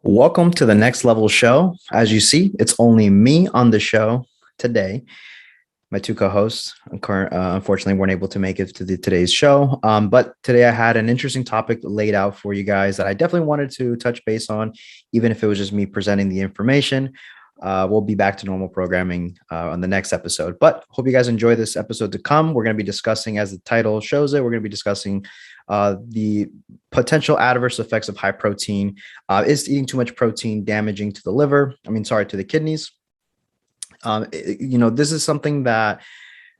Welcome to the Next Level Show. As you see, it's only me on the show today. My two co-hosts, unfortunately, weren't able to make it to today's show. But today I had an interesting topic laid out for you guys that I definitely wanted to touch base on, even if it was just me presenting the information. We'll be back to normal programming on the next episode. But hope you guys enjoy this episode to come. We're going to be discussing, as the title shows it, we're going to be discussing the potential adverse effects of high protein. Is eating too much protein damaging to the liver? To the kidneys. This is something that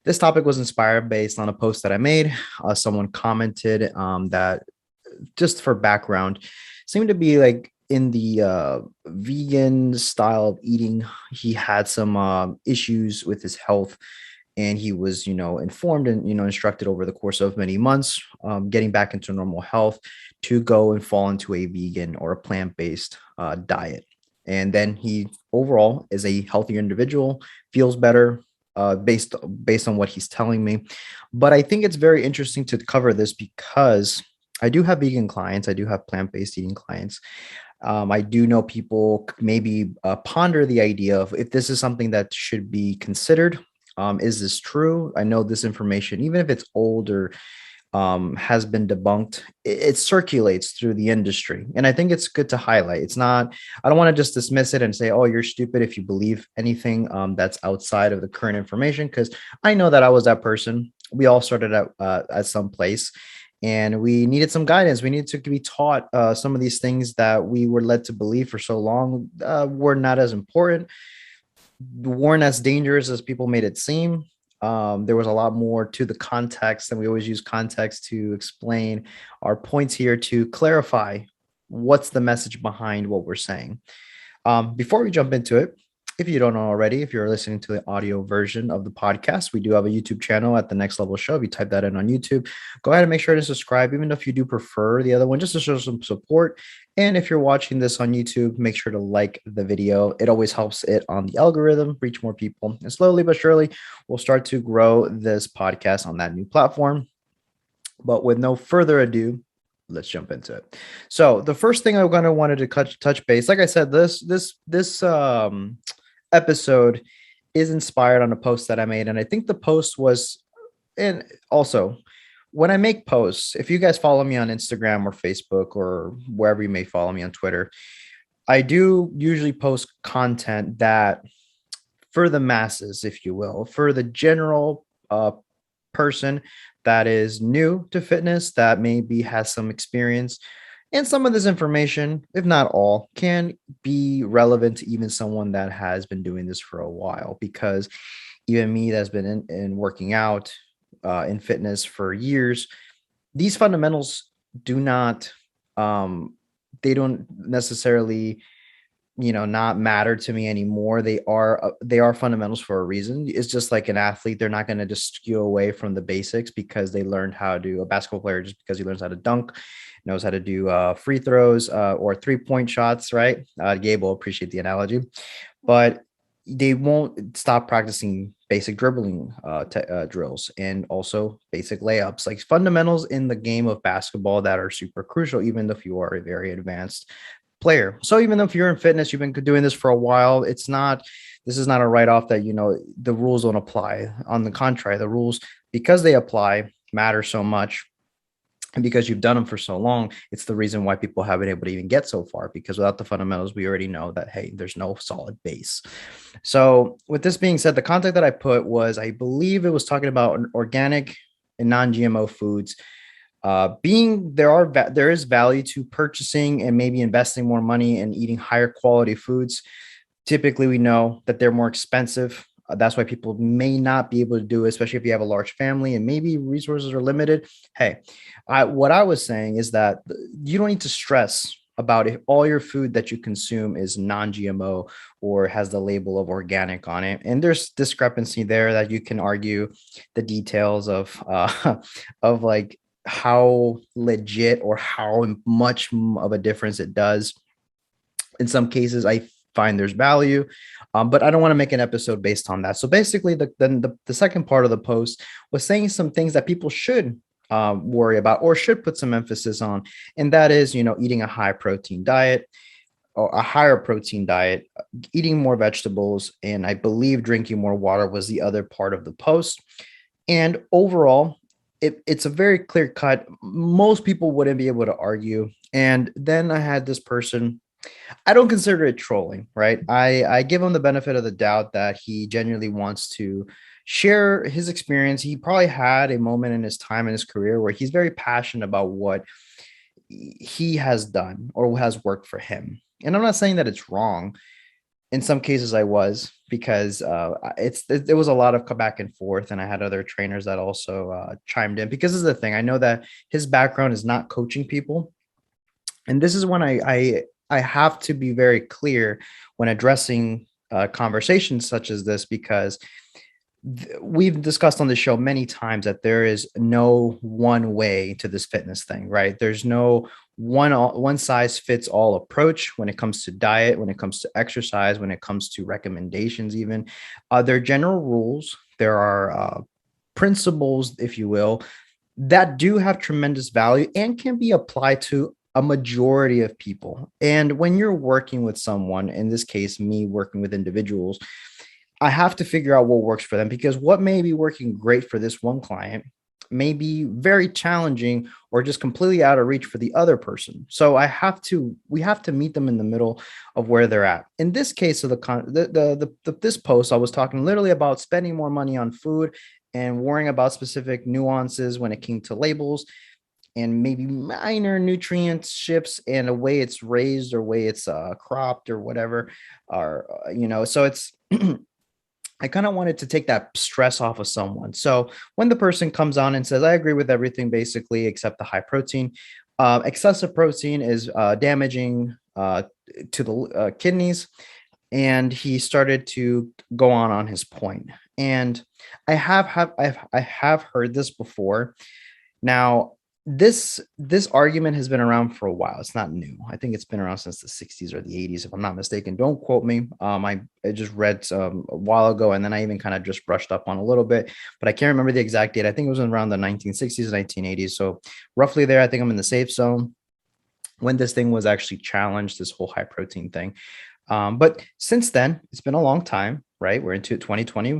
this topic was inspired based on a post that I made. Someone commented that, just for background, seemed to be like in the vegan style of eating. He had some issues with his health, and he was, informed and, instructed over the course of many months, getting back into normal health, to go and fall into a vegan or a plant-based diet. And then he overall is a healthier individual, feels better, based on what he's telling me. But I think it's very interesting to cover this because I do have vegan clients. I do have plant-based eating clients. I do know people maybe ponder the idea of if this is something that should be considered. Is this true? I know this information, even if it's old or has been debunked, it circulates through the industry. And I think it's good to highlight. It's not, I don't want to just dismiss it and say, oh, you're stupid if you believe anything that's outside of the current information, because I know that I was that person. We all started out at some place, and we needed some guidance. We needed to be taught some of these things that we were led to believe for so long were not as important, weren't as dangerous as people made it seem. There was a lot more to the context, and we always use context to explain our points here, to clarify what's the message behind what we're saying. Before we jump into it, if you don't know already, if you're listening to the audio version of the podcast, we do have a YouTube channel at the Next Level Show. If you type that in on YouTube, go ahead and make sure to subscribe, even if you do prefer the other one, just to show some support. And if you're watching this on YouTube, make sure to like the video. It always helps it on the algorithm reach more people. And slowly but surely, we'll start to grow this podcast on that new platform. But with no further ado, let's jump into it. So the first thing I wanted to touch base, like I said, this episode is inspired on a post that I made. And I think the post was, and also when I make posts, if you guys follow me on Instagram or Facebook or wherever you may follow me on Twitter, I do usually post content that, for the masses, if you will, for the general person that is new to fitness, that maybe has some experience. And some of this information, if not all, can be relevant to even someone that has been doing this for a while, because even me that's been in working out in fitness for years, these fundamentals do not, they don't necessarily, not matter to me anymore. They are fundamentals for a reason. It's just like an athlete. They're not going to just skew away from the basics because they learned how to, a basketball player, just because he learns how to dunk, knows how to do free throws or 3-point shots, right? Gabe will appreciate the analogy, but they won't stop practicing basic dribbling drills, and also basic layups, like fundamentals in the game of basketball that are super crucial, even if you are a very advanced player. So even if you're in fitness, you've been doing this for a while, this is not a write-off that, the rules don't apply. On the contrary, the rules, because they apply, matter so much. And because you've done them for so long, it's the reason why people haven't been able to even get so far, because without the fundamentals, we already know that, hey, there's no solid base. So with this being said, the content that I put was, I believe it was talking about organic and non-GMO foods. There is value to purchasing and maybe investing more money in eating higher quality foods. Typically, we know that they're more expensive. That's why people may not be able to do it, especially if you have a large family and maybe resources are limited. Hey, what I was saying is that you don't need to stress about if all your food that you consume is non-GMO or has the label of organic on it. And there's discrepancy there that you can argue the details of of like how legit or how much of a difference it does. In some cases, I find there's value, but I don't want to make an episode based on that. So basically, the second part of the post was saying some things that people should worry about or should put some emphasis on, and that is, eating a high protein diet. a higher protein diet, eating more vegetables, and I believe drinking more water was the other part of the post. And overall, it's a very clear cut. Most people wouldn't be able to argue. And then I had this person. I don't consider it trolling, right? I give him the benefit of the doubt that he genuinely wants to share his experience. He probably had a moment in his time in his career where he's very passionate about what he has done or has worked for him. And I'm not saying that it's wrong. In some cases, I was because there was a lot of back and forth, and I had other trainers that also chimed in because this is the thing. I know that his background is not coaching people, and this is when I have to be very clear when addressing conversations such as this because we've discussed on the show many times that there is no one way to this fitness thing, right? There's no one size fits all approach when it comes to diet, when it comes to exercise, when it comes to recommendations. Even there are general rules. There are principles, if you will, that do have tremendous value and can be applied to a majority of people. And when you're working with someone, in this case, me working with individuals, I have to figure out what works for them because what may be working great for this one client may be very challenging or just completely out of reach for the other person. So we have to meet them in the middle of where they're at. In this case of this post, I was talking literally about spending more money on food and worrying about specific nuances when it came to labels and maybe minor nutrient shifts and the way it's raised or way it's cropped or whatever, or so it's I kind of wanted to take that stress off of someone. So when the person comes on and says, I agree with everything basically except the high protein, excessive protein is damaging to the kidneys. And he started to go on his point. And I have heard this before. Now, this argument has been around for a while. It's not new. I think it's been around since the 60s or the 80s, if I'm not mistaken. Don't quote me. I just read a while ago, and then I even kind of just brushed up on a little bit, but I can't remember the exact date. I think it was around the 1960s, 1980s. So roughly there, I think I'm in the safe zone when this thing was actually challenged, this whole high protein thing. But since then, it's been a long time, right? We're into 2020,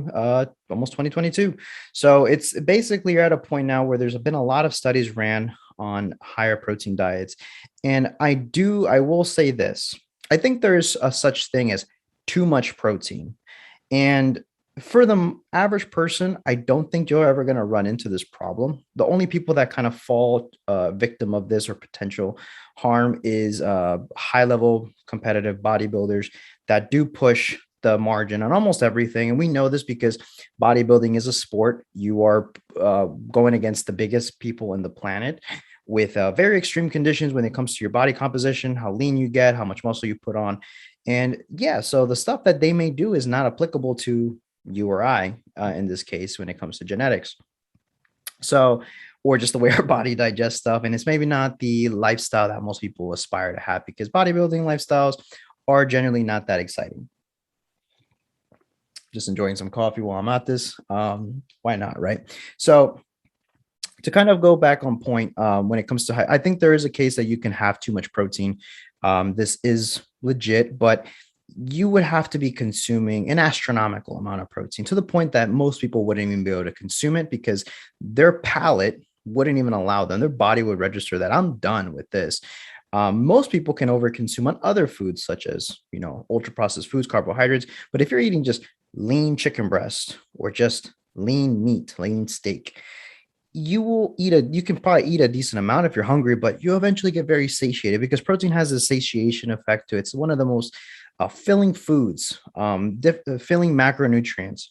almost 2022. So it's basically you're at a point now where there's been a lot of studies ran on higher protein diets. And I will say this. I think there's a such thing as too much protein. And for the average person, I don't think you're ever going to run into this problem. The only people that kind of fall victim of this or potential harm is high level competitive bodybuilders that do push the margin on almost everything. And we know this because bodybuilding is a sport. You are going against the biggest people in the planet with very extreme conditions when it comes to your body composition, how lean you get, how much muscle you put on. And yeah, so the stuff that they may do is not applicable to you or I in this case when it comes to genetics. So, or just the way our body digests stuff. And it's maybe not the lifestyle that most people aspire to have because bodybuilding lifestyles are generally not that exciting. Just enjoying some coffee while I'm at this. Why not, right? So, to kind of go back on point when it comes to high, I think there is a case that you can have too much protein. This is legit, but you would have to be consuming an astronomical amount of protein to the point that most people wouldn't even be able to consume it because their palate wouldn't even allow them. Their body would register that I'm done with this. Most people can overconsume on other foods such as, ultra processed foods, carbohydrates. But if you're eating just lean chicken breast or just lean meat, lean steak, you can probably eat a decent amount if you're hungry, but you eventually get very satiated because protein has a satiation effect to it. It's one of the most filling foods, filling macronutrients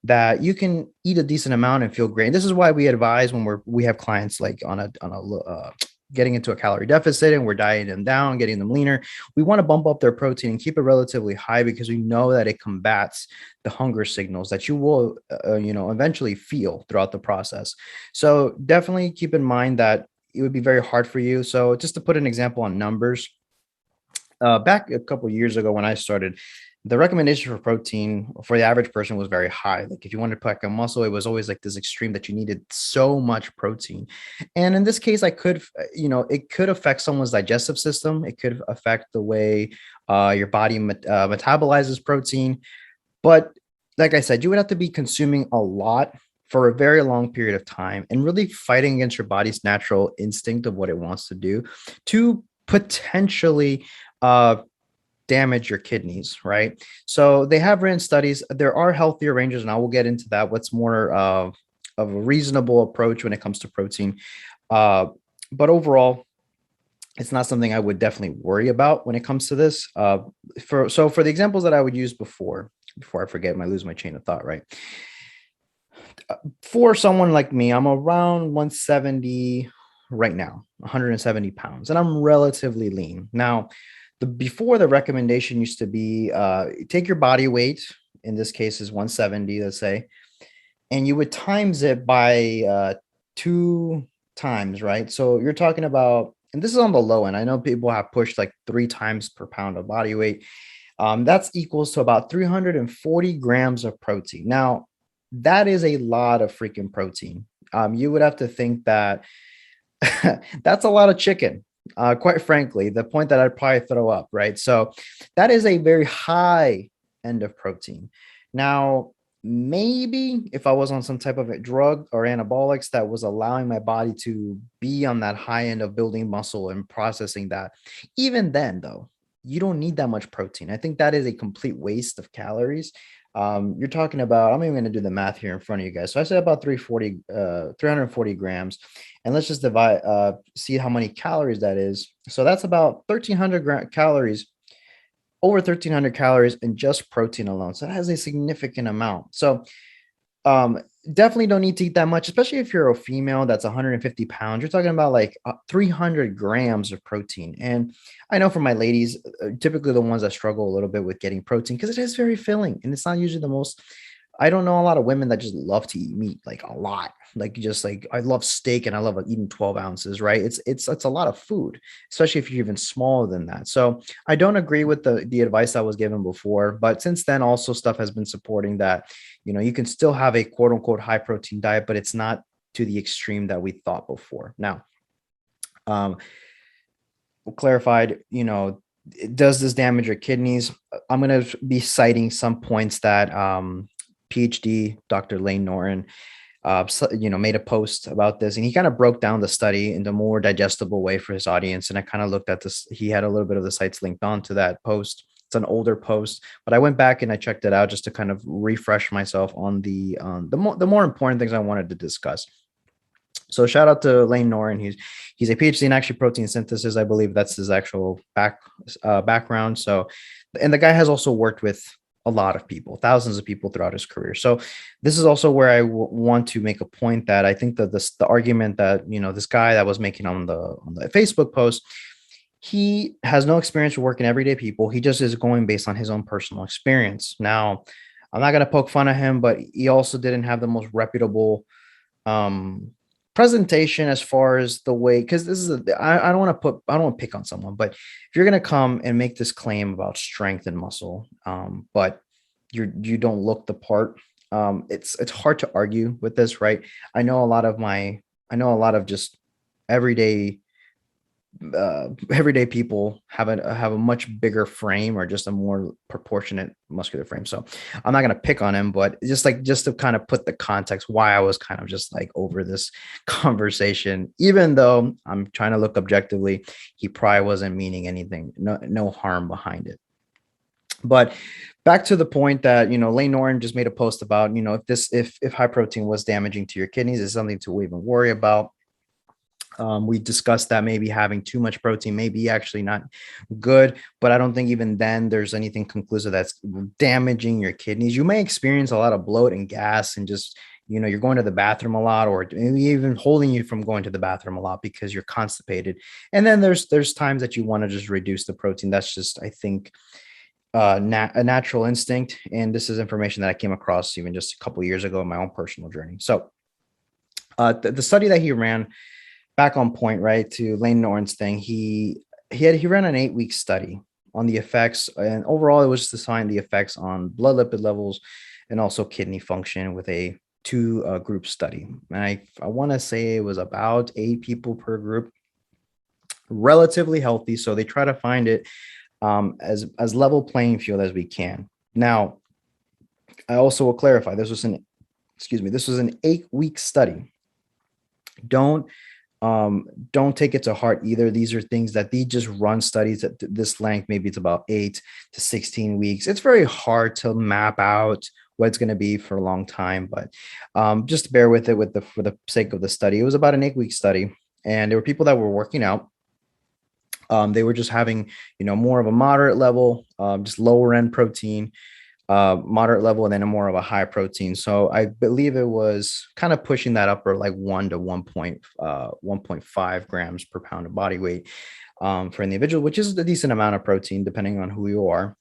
that you can eat a decent amount and feel great. And this is why we advise when we have clients like on a getting into a calorie deficit and we're dieting them down, getting them leaner. We want to bump up their protein and keep it relatively high because we know that it combats the hunger signals that you will, eventually feel throughout the process. So definitely keep in mind that it would be very hard for you. So just to put an example on numbers, back a couple of years ago when I started, the recommendation for protein for the average person was very high. Like if you wanted to pack a muscle, it was always like this extreme that you needed so much protein. And in this case, it could affect someone's digestive system. It could affect the way your body metabolizes protein. But like I said, you would have to be consuming a lot for a very long period of time and really fighting against your body's natural instinct of what it wants to do to potentially uh, damage your kidneys, right? So they have ran studies. There are healthier ranges, and I will get into that. What's more of a reasonable approach when it comes to protein. Uh, but overall, it's not something I would definitely worry about when it comes to this. For the examples that I would use before I forget, I lose my chain of thought, right? For someone like me, I'm around 170 right now, 170 pounds, and I'm relatively lean. Now, before the recommendation used to be take your body weight, in this case is 170, let's say, and you would times it by two times, right? So you're talking about, and this is on the low end. I know people have pushed like 3 times per pound of body weight. That's equals to about 340 grams of protein. Now, that is a lot of freaking protein. You would have to think that that's a lot of chicken. Quite frankly, the point that I'd probably throw up, right? So that is a very high end of protein. Now, maybe if I was on some type of a drug or anabolics that was allowing my body to be on that high end of building muscle and processing that, even then, though, you don't need that much protein. I think that is a complete waste of calories. You're talking about, I'm even going to do the math here in front of you guys. So I said about 340 grams, and let's just see how many calories that is. So that's about 1,300 calories, over 1,300 calories in just protein alone. So that has a significant amount. So um, definitely don't need to eat that much, especially if you're a female that's 150 pounds. You're talking about like 300 grams of protein. And I know for my ladies, typically the ones that struggle a little bit with getting protein because it is very filling and it's not usually the most. I don't know a lot of women that just love to eat meat like a lot. Like just like I love steak and I love eating 12 ounces, right? It's a lot of food, especially if you're even smaller than that. So I don't agree with the advice that was given before, but since then also stuff has been supporting that, you can still have a quote unquote high protein diet, but it's not to the extreme that we thought before. Now, um, clarified, does this damage your kidneys? I'm going to be citing some points that PhD Dr. Lane Norton made a post about this, and he kind of broke down the study in a more digestible way for his audience. And I kind of looked at this. He had a little bit of the sites linked on to that post. It's an older post, but I went back and I checked it out just to kind of refresh myself on the more important things I wanted to discuss. So shout out to Lane Norton. He's a PhD in actually protein synthesis. I believe that's his actual background. So, and the guy has also worked with a lot of people, thousands of people throughout his career. So this is also where I want to make a point that I think that the argument that this guy that was making on the Facebook post, he has no experience with working everyday people. He just is going based on his own personal experience. Now, I'm not going to poke fun at him, but he also didn't have the most reputable um presentation as far as the way, because this is I don't want to pick on someone, but if you're going to come and make this claim about strength and muscle, but you don't look the part, it's hard to argue with this, right? I know a lot of just everyday everyday people have a much bigger frame or just a more proportionate muscular frame. So I'm not going to pick on him, but just to kind of put the context why I was kind of just like over this conversation, even though I'm trying to look objectively, he probably wasn't meaning anything, no harm behind it. But back to the point that Lane Norton just made a post about, if high protein was damaging to your kidneys, is something to even worry about. We discussed that maybe having too much protein may be actually not good, but I don't think even then there's anything conclusive that's damaging your kidneys. You may experience a lot of bloat and gas and just, you're going to the bathroom a lot, or maybe even holding you from going to the bathroom a lot because you're constipated. And then there's times that you want to just reduce the protein. That's just, I think, a natural instinct. And this is information that I came across even just a couple of years ago in my own personal journey. So the study that he ran, back on point, right, to Lane Norton's thing, he ran an 8-week study on the effects, and overall, it was just to find the effects on blood lipid levels and also kidney function with a two group study. And I want to say it was about 8 people per group, relatively healthy. So they try to find it as level playing field as we can. Now, I also will clarify this was an 8-week study. Don't don't take it to heart either. These are things that they just run studies at this length. Maybe it's about 8 to 16 weeks. It's very hard to map out what it's going to be for a long time, but just bear with it for the sake of the study. It was about an 8-week study, and there were people that were working out. They were just having, more of a moderate level, just lower end protein, moderate level, and then a more of a high protein. So I believe it was kind of pushing that upper like 1 to 1.5 grams per pound of body weight for an individual, which is a decent amount of protein depending on who you are.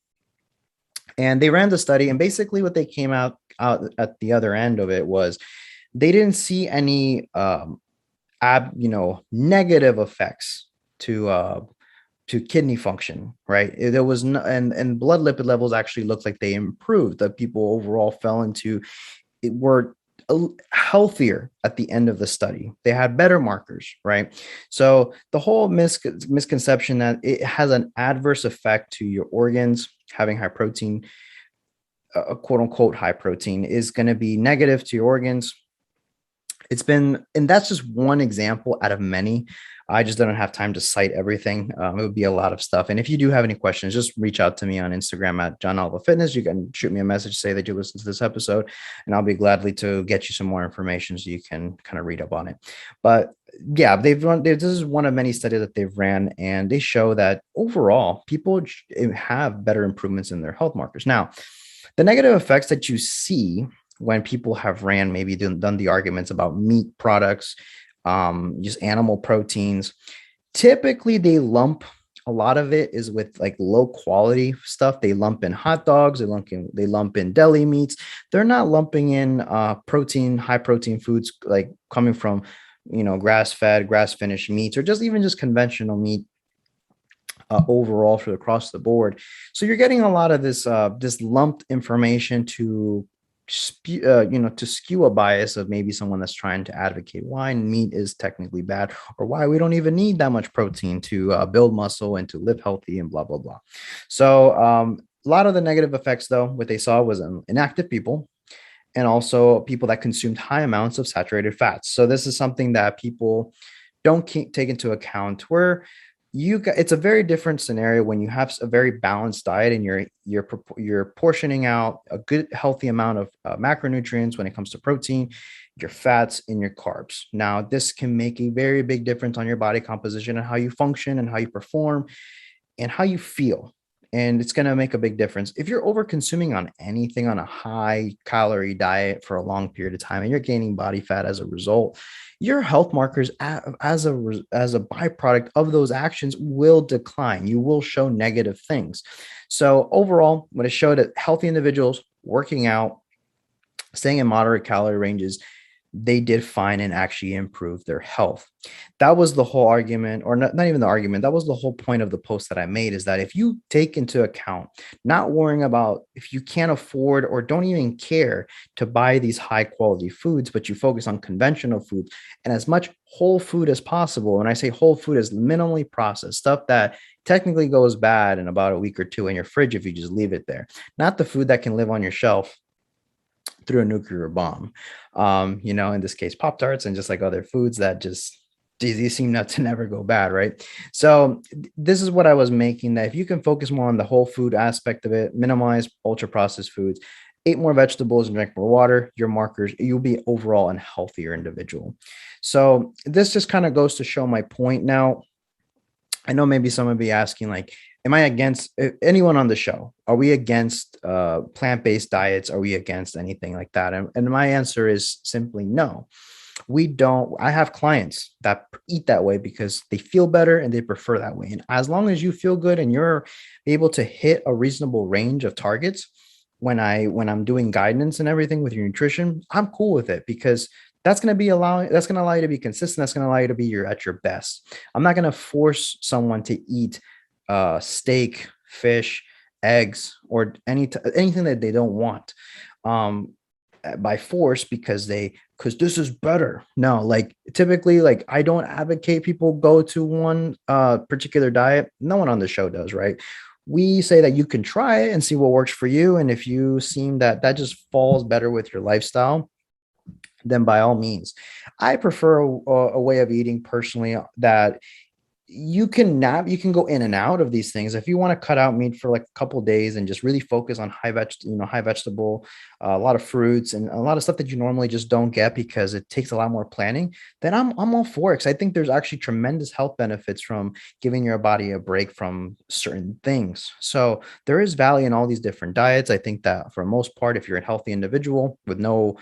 And they ran the study, and basically what they came out at the other end of it was they didn't see any negative effects to kidney function, right? There was no, and blood lipid levels actually looked like they improved. That people overall fell into it were healthier at the end of the study. They had better markers, right? So the whole misconception that it has an adverse effect to your organs, having high protein, quote unquote high protein, is going to be negative to your organs. And that's just one example out of many. I just don't have time to cite everything. It would be a lot of stuff. And if you do have any questions, just reach out to me on Instagram at John Alva Fitness. You can shoot me a message, say that you listened to this episode, and I'll be gladly to get you some more information so you can kind of read up on it. But yeah, this is one of many studies that they've ran, and they show that overall people have better improvements in their health markers. Now, the negative effects that you see when people have maybe done the arguments about meat products, just animal proteins, typically they lump a lot of it is with like low quality stuff. They lump in hot dogs, they lump in deli meats. They're not lumping in high protein foods like coming from, grass fed, grass finished meats, or just conventional meat. Overall for across the board. So you're getting a lot of this lumped information to skew a bias of maybe someone that's trying to advocate why meat is technically bad, or why we don't even need that much protein to build muscle and to live healthy and blah, blah, blah. So a lot of the negative effects, though, what they saw was inactive people and also people that consumed high amounts of saturated fats. So this is something that people don't take into account, where it's a very different scenario when you have a very balanced diet and you're portioning out a good healthy amount of macronutrients when it comes to protein, your fats, and your carbs. Now, this can make a very big difference on your body composition and how you function and how you perform and how you feel. And it's going to make a big difference. If you're over consuming on anything on a high calorie diet for a long period of time and you're gaining body fat as a result, your health markers as a byproduct of those actions will decline. You will show negative things. So overall, what it showed that healthy individuals working out, staying in moderate calorie ranges, they did fine and actually improve their health. That was the whole argument, or not even the argument. That was the whole point of the post that I made, is that if you take into account not worrying about if you can't afford or don't even care to buy these high quality foods, but you focus on conventional foods and as much whole food as possible. When I say whole food, is minimally processed stuff that technically goes bad in about a week or two in your fridge if you just leave it there, not the food that can live on your shelf through a nuclear bomb. In this case, Pop-Tarts and just like other foods that just these seem not to never go bad, right? So this is what I was making, that if you can focus more on the whole food aspect of it, minimize ultra processed foods, eat more vegetables and drink more water, your markers, you'll be overall a healthier individual. So this just kind of goes to show my point. Now, I know maybe someone would be asking, like, am I against anyone on the show? Are we against plant-based diets? Are we against anything like that? And my answer is simply no. We don't. I have clients that eat that way because they feel better and they prefer that way. And as long as you feel good and you're able to hit a reasonable range of targets when I'm doing guidance and everything with your nutrition, I'm cool with it, because that's going to allow you to be consistent. That's going to allow you to be at your best. I'm not going to force someone to eat steak fish, eggs, or anything that they don't want. Um, by force because this is better. No, like typically, like I don't advocate people go to one particular diet. No one on the show does, right? We say that you can try it and see what works for you. And if you seem that that just falls better with your lifestyle, then by all means. I prefer a way of eating personally that you can go in and out of these things. If you want to cut out meat for like a couple of days and just really focus on high vegetable, a lot of fruits and a lot of stuff that you normally just don't get because it takes a lot more planning, then I'm all for it. Because I think there's actually tremendous health benefits from giving your body a break from certain things. So there is value in all these different diets. I think that for the most part, if you're a healthy individual with no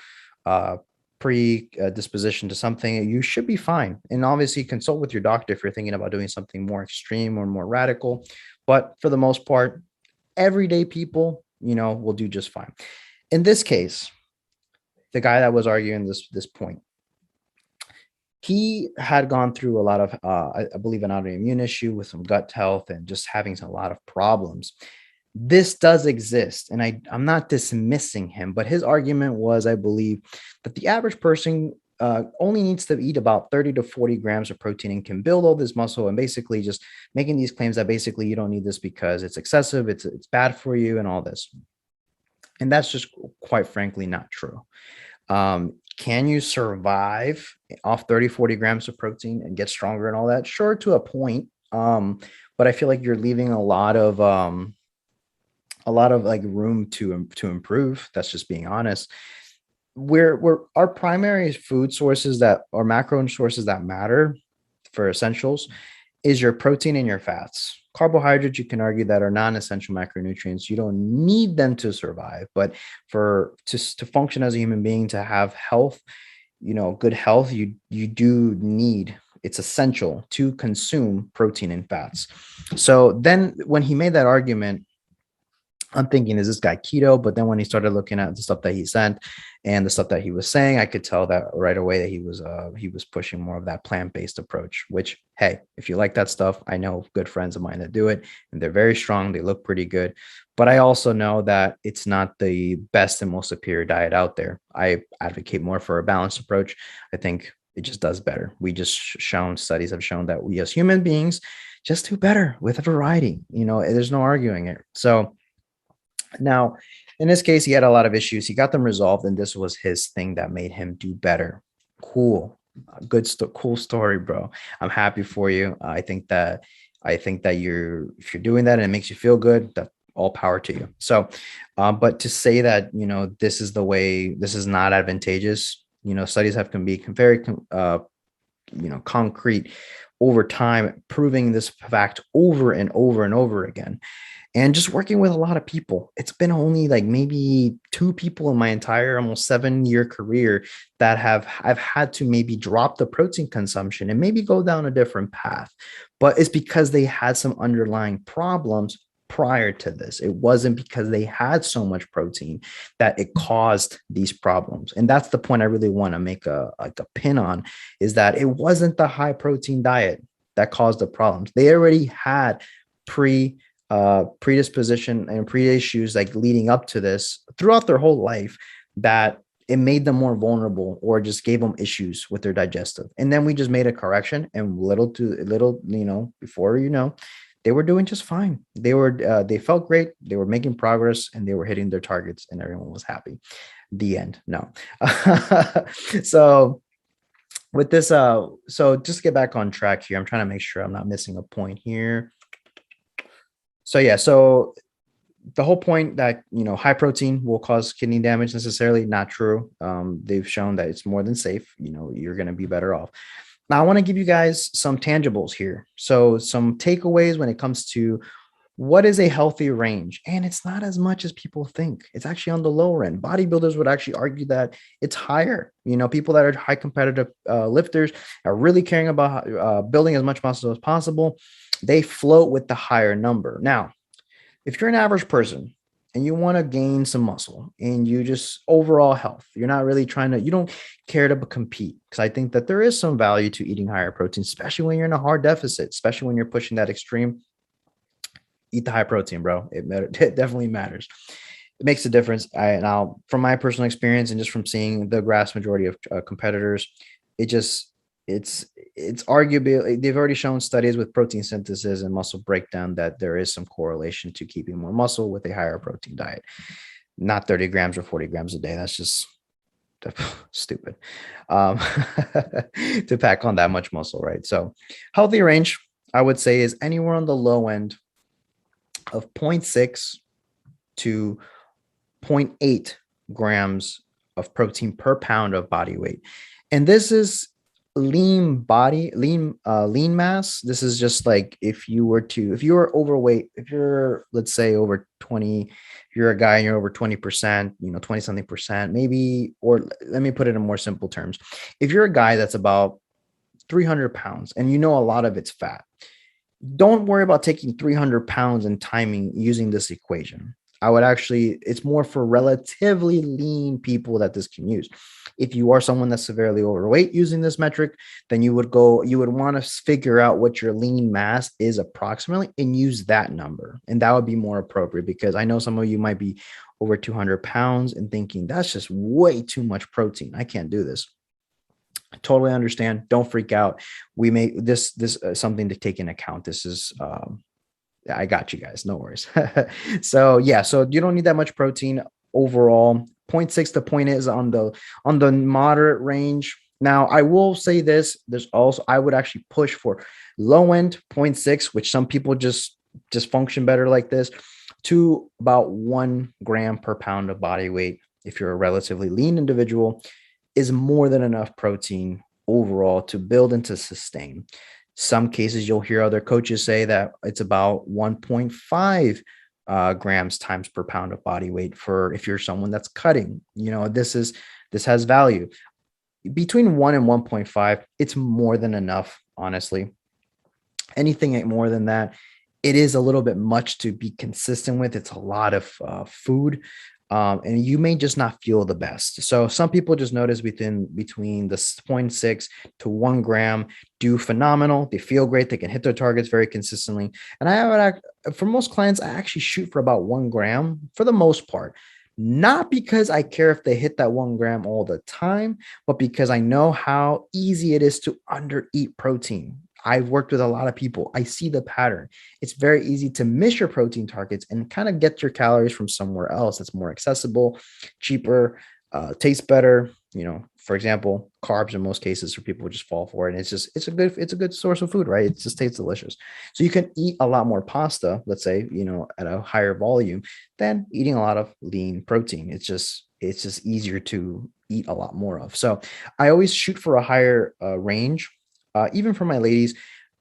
uh, predisposition to something, you should be fine. And obviously, consult with your doctor if you're thinking about doing something more extreme or more radical. But for the most part, everyday people, will do just fine. In this case, the guy that was arguing this point, he had gone through a lot of, I believe, an autoimmune issue with some gut health and just having a lot of problems. This does exist, and I'm not dismissing him, but his argument was, I believe, that the average person only needs to eat about 30 to 40 grams of protein and can build all this muscle, and basically just making these claims that basically you don't need this because it's excessive, it's bad for you, and all this. And that's just quite frankly not true. Can you survive off 30, 40 grams of protein and get stronger and all that? Sure, to a point. But I feel like you're leaving a lot of like room to improve. That's just being honest. We're our primary food sources that are macro sources that matter for essentials is your protein and your fats. Carbohydrates, you can argue that are non-essential macronutrients. You don't need them to survive, but for to function as a human being, to have health, good health, you do need, it's essential to consume protein and fats. So then when he made that argument, I'm thinking, is this guy keto? But then when he started looking at the stuff that he sent and the stuff that he was saying, I could tell that right away that he was pushing more of that plant-based approach, which, hey, if you like that stuff, I know good friends of mine that do it and they're very strong. They look pretty good. But I also know that it's not the best and most superior diet out there. I advocate more for a balanced approach. I think it just does better. We just studies have shown that we as human beings just do better with a variety. There's no arguing it. So now, in this case, he had a lot of issues. He got them resolved, and this was his thing that made him do better. Cool, cool story, bro. I'm happy for you. I think that if you're doing that and it makes you feel good, that all power to you. So, but to say that this is the way, this is not advantageous. Studies have can be very concrete over time, proving this fact over and over and over again. And just working with a lot of people, it's been only like maybe two people in my entire almost 7-year career that I've had to maybe drop the protein consumption and maybe go down a different path. But it's because they had some underlying problems prior to this. It wasn't because they had so much protein that it caused these problems. And that's the point I really want to make a pin on, is that it wasn't the high protein diet that caused the problems. They already had predisposition and pre-issues like leading up to this throughout their whole life, that it made them more vulnerable or just gave them issues with their digestive. And then we just made a correction, and little to little, before they were doing just fine. They felt great, they were making progress, and they were hitting their targets, and everyone was happy. The end. No. So with this, so just get back on track here. I'm trying to make sure I'm not missing a point here. So yeah, so the whole point that high protein will cause kidney damage, necessarily not true. They've shown that it's more than safe. You're going to be better off. Now I want to give you guys some tangibles here. So some takeaways when it comes to what is a healthy range, and it's not as much as people think. It's actually on the lower end. Bodybuilders would actually argue that it's higher. People that are high competitive lifters are really caring about building as much muscle as possible. They float with the higher number. Now, if you're an average person and you want to gain some muscle and you just overall health, you're not really you don't care to compete, because I think that there is some value to eating higher protein, especially when you're in a hard deficit, especially when you're pushing that extreme. eat the high protein, bro. It definitely matters. It makes a difference. Now, from my personal experience and just from seeing the vast majority of competitors, it just it's arguably they've already shown studies with protein synthesis and muscle breakdown that there is some correlation to keeping more muscle with a higher protein diet. Not 30 grams or 40 grams a day. That's just stupid um, to pack on that much muscle, right? So, healthy range, I would say, is anywhere on the low end of zero point 0.6 to zero point 0.8 grams of protein per pound of body weight. And this is lean mass. This is just like if you were overweight, if you're, let's say, over 20, if you're a guy and you're over 20%, 20 something percent, maybe, or let me put it in more simple terms. If you're a guy that's about 300 pounds and a lot of it's fat, don't worry about taking 300 pounds and timing using this equation. I would actually, it's more for relatively lean people that this can use. If you are someone that's severely overweight using this metric, then you would want to figure out what your lean mass is approximately and use that number. And that would be more appropriate, because I know some of you might be over 200 pounds and thinking that's just way too much protein. I can't do this. I totally understand. Don't freak out. We may this something to take into account. This is I got you guys. No worries. So yeah, so you don't need that much protein overall. 0.6 to 0.8 is on the moderate range. Now, I will say this, I would actually push for low end 0.6, which some people just function better like this, to about 1 gram per pound of body weight. If you're a relatively lean individual, is more than enough protein overall to build and to sustain. Some cases you'll hear other coaches say that it's about 1.5 grams times per pound of body weight for if you're someone that's cutting. This has value. Between 1 and 1.5, it's more than enough, honestly. Anything more than that, it is a little bit much to be consistent with. It's a lot of food. And you may just not feel the best. So some people just notice between the 0.6 to 1 gram do phenomenal. They feel great. They can hit their targets very consistently. And for most clients, I actually shoot for about 1 gram for the most part. Not because I care if they hit that 1 gram all the time, but because I know how easy it is to undereat protein. I've worked with a lot of people. I see the pattern. It's very easy to miss your protein targets and kind of get your calories from somewhere else that's more accessible, cheaper, tastes better. For example, carbs in most cases for people just fall for it. And it's a good source of food, right? It just tastes delicious. So you can eat a lot more pasta, let's say, at a higher volume than eating a lot of lean protein. It's just easier to eat a lot more of. So I always shoot for a higher range. Even for my ladies,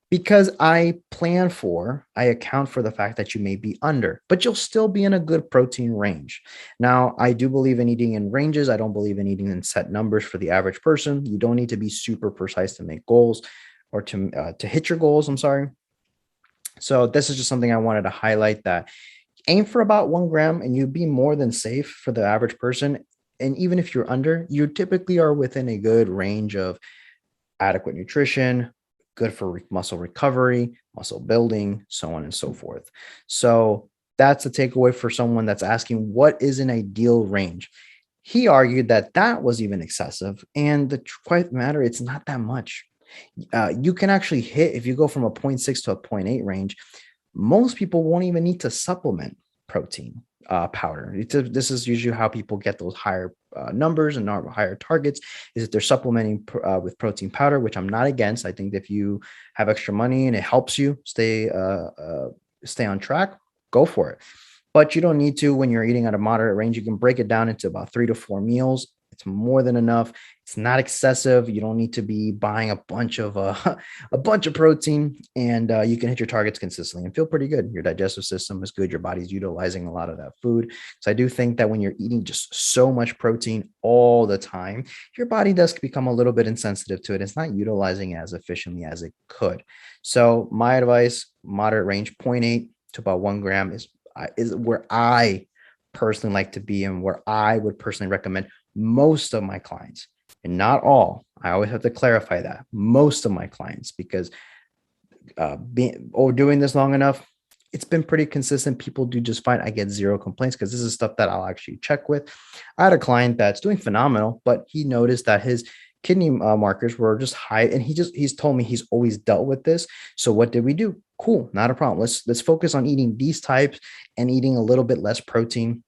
because I account for the fact that you may be under, but you'll still be in a good protein range. Now, I do believe in eating in ranges. I don't believe in eating in set numbers for the average person. You don't need to be super precise to make goals or to hit your goals. I'm sorry. So this is just something I wanted to highlight, that aim for about 1 gram and you'd be more than safe for the average person. And even if you're under, you typically are within a good range of adequate nutrition, good for muscle recovery, muscle building, so on and so forth. So that's a takeaway for someone that's asking, what is an ideal range? He argued that was even excessive. And the quite matter, it's not that much. You can actually hit, if you go from a 0.6 to a 0.8 range, most people won't even need to supplement protein powder. This is usually how people get those higher numbers and higher targets, is that they're supplementing with protein powder, which I'm not against. I think that if you have extra money and it helps you stay on track, go for it. But you don't need to when you're eating at a moderate range. You can break it down into about 3 to 4 meals. It's more than enough. It's not excessive. You don't need to be buying a bunch of protein, and you can hit your targets consistently and feel pretty good. Your digestive system is good. Your body's utilizing a lot of that food. So I do think that when you're eating just so much protein all the time, your body does become a little bit insensitive to it. It's not utilizing it as efficiently as it could. So my advice, moderate range, 0.8 to about 1 gram is where I personally like to be, and where I would personally recommend most of my clients, and not all. I always have to clarify that. Most of my clients, because doing this long enough, it's been pretty consistent. People do just fine. I get zero complaints because this is stuff that I'll actually check with. I had a client that's doing phenomenal, but he noticed that his kidney markers were just high, and he's told me he's always dealt with this. So what did we do? Cool, not a problem. Let's focus on eating these types and eating a little bit less protein.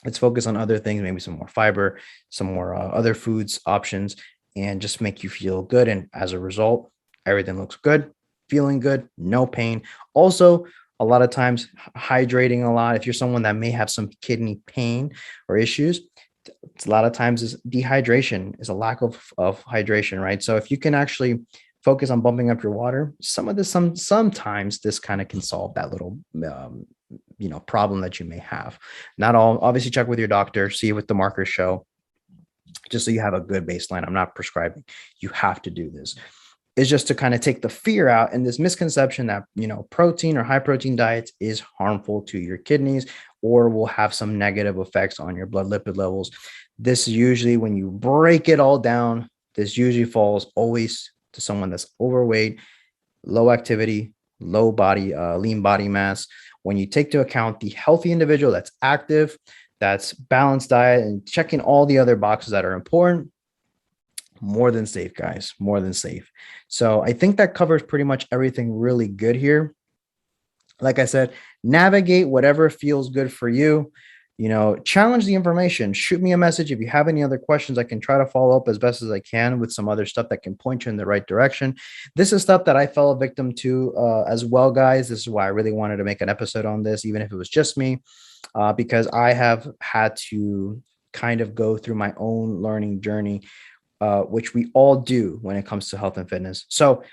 Let's focus on other things, maybe some more fiber, some more other foods options, and just make you feel good. And as a result, everything looks good, feeling good, no pain. Also, a lot of times hydrating a lot. If you're someone that may have some kidney pain or issues, it's a lot of times is dehydration, is a lack of hydration, right? So if you can actually focus on bumping up your water, sometimes this kind of can solve that little problem that you may have. Not all, obviously check with your doctor, see what the markers show, just so you have a good baseline. I'm not prescribing you have to do this. Is just to kind of take the fear out and this misconception that, protein or high protein diets is harmful to your kidneys or will have some negative effects on your blood lipid levels. This usually, when you break it all down, this usually falls always to someone that's overweight, low activity, low body, lean body mass. When you take into account the healthy individual that's active, that's balanced diet and checking all the other boxes that are important, more than safe, guys, more than safe. So I think that covers pretty much everything really good here. Like I said, navigate whatever feels good for you. Challenge the information. Shoot me a message. If you have any other questions, I can try to follow up as best as I can with some other stuff that can point you in the right direction. This is stuff that I fell a victim to as well, guys. This is why I really wanted to make an episode on this, even if it was just me, because I have had to kind of go through my own learning journey, which we all do when it comes to health and fitness. So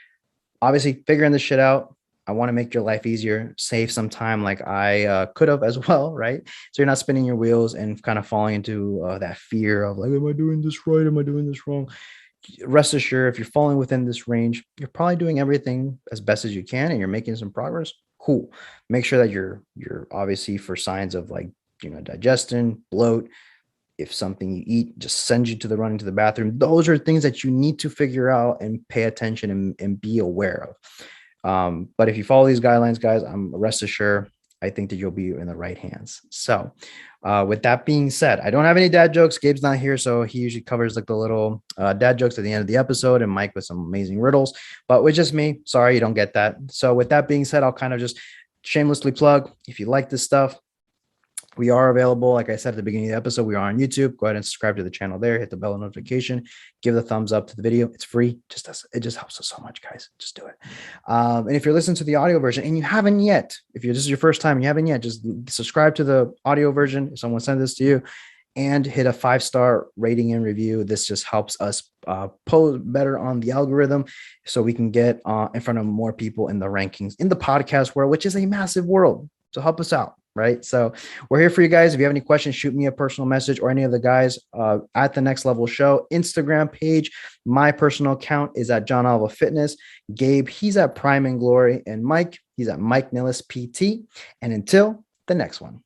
obviously figuring this shit out. I want to make your life easier, save some time like I could have as well, right? So you're not spinning your wheels and kind of falling into that fear of like, am I doing this right? Am I doing this wrong? Rest assured, if you're falling within this range, you're probably doing everything as best as you can and you're making some progress. Cool. Make sure that you're obviously for signs of like, digestion, bloat. If something you eat just sends you to the running to the bathroom, those are things that you need to figure out and pay attention and be aware of. But if you follow these guidelines, guys, I'm rest assured, I think that you'll be in the right hands. So with that being said, I don't have any dad jokes. Gabe's not here, so he usually covers like the little dad jokes at the end of the episode, and Mike with some amazing riddles. But with just me, sorry, you don't get that. So with that being said, I'll kind of just shamelessly plug, if you like this stuff, we are available. Like I said at the beginning of the episode, we are on YouTube. Go ahead and subscribe to the channel there. Hit the bell notification. Give the thumbs up to the video. It's free. It just helps us so much, guys. Just do it. And if you're listening to the audio version and you haven't yet, if this is your first time and you haven't yet, just subscribe to the audio version. If someone sends this to you, and hit a 5-star rating and review. This just helps us pose better on the algorithm so we can get in front of more people in the rankings in the podcast world, which is a massive world. So help us out. Right. So we're here for you guys. If you have any questions, shoot me a personal message or any of the guys at the Next Level Show Instagram page. My personal account is at John Alva Fitness. Gabe, he's at Prime and Glory. And Mike, he's at Mike Nillis PT. And until the next one.